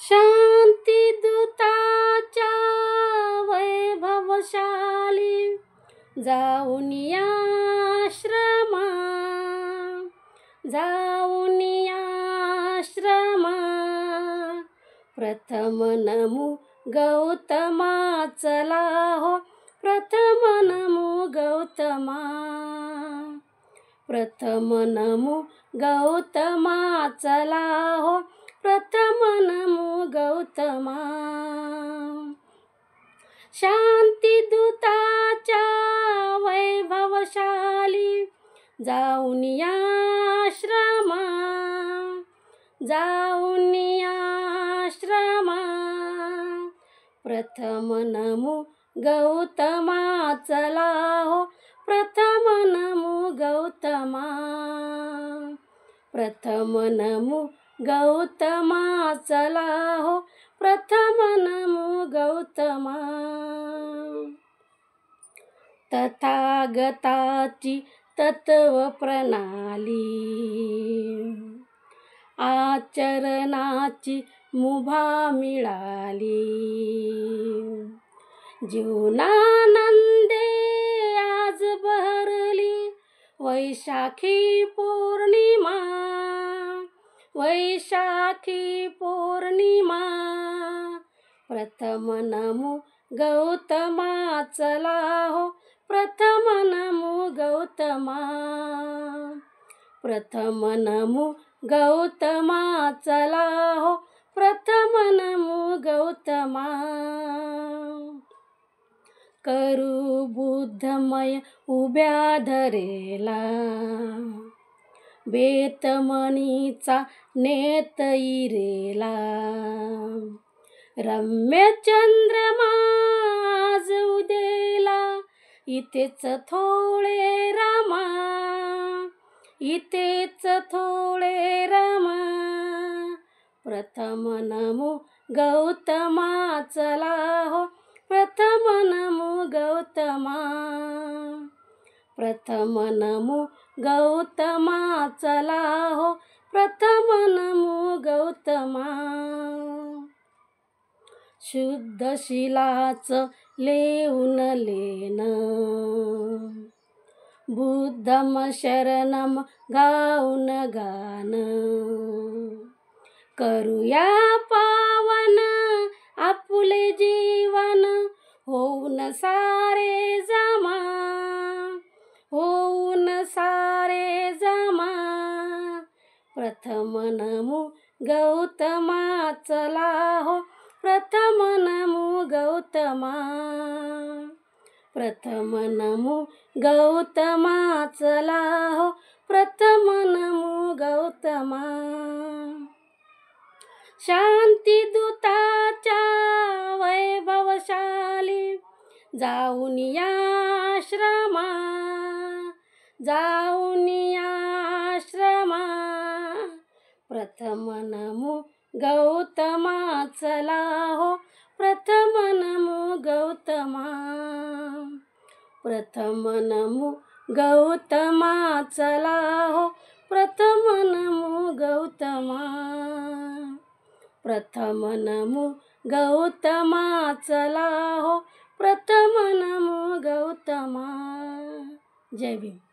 शांती दूताच्या वैभवशाली जाऊन या आश्रमा, जाऊन या आश्रमा. प्रथम नमो गौतमा, चला हो प्रथम नमो गौतमा. प्रथम नमो गौतमा, चला हो प्रथम नमो गौतमा. शांती दूताच्या वैभवशाली जाऊन या आश्रमा, जाऊन या आश्रमा. प्रथम नमो गौतमा, चला हो प्रथम नमो गौतमा. प्रथम नमो गौतमा, चला हो प्रथम नमो गौतमा. तथागताची तत्व प्रणाली आचरणाची मुभा मिळाली. जीवनानंदे आज बहरली वैशाखी पौर्णिमा, वैशाखी पौर्णिमा. प्रथम नमो गौतमा, चला हो प्रथम नमो गौतमा. प्रथम नमो गौतमा, चला हो प्रथम नमो गौतमा. करू बुद्धमय उभ्या धरेला, बेतमणीचा नेत इरेला. रम्य चंद्रमा आज उदेला, इथेच थोडे रमा, इथेच थोडे रमा. प्रथम नमो गौतमा, चला हो प्रथम नमो गौतमा. प्रथम नमो गौतमा, चला हो प्रथम नमो गौतमा. शुद्ध शिलाचं लेऊन लेणं, बुद्धम शरणम गाऊन गाणं. करूया पावन आपुले जीवन, होऊन सारे जमा, होऊन सारे जमा. प्रथम नमो गौतमा, चला हो प्रथम नमो गौतमा. प्रथम नमो गौतमा, चला हो प्रथम नमो गौतमा. शांती दूताच्या वैभवशाली जाऊन या आश्रमा, जाऊन या आश्रमा. प्रथम नमो गौतमा, चला हो प्रथम नमो गौतमा. प्रथम नमो गौतमा, चला हो प्रथम नमो गौतमा. प्रथम नमो गौतमा, चला हो प्रथम नमो गौतमा. जय भीम.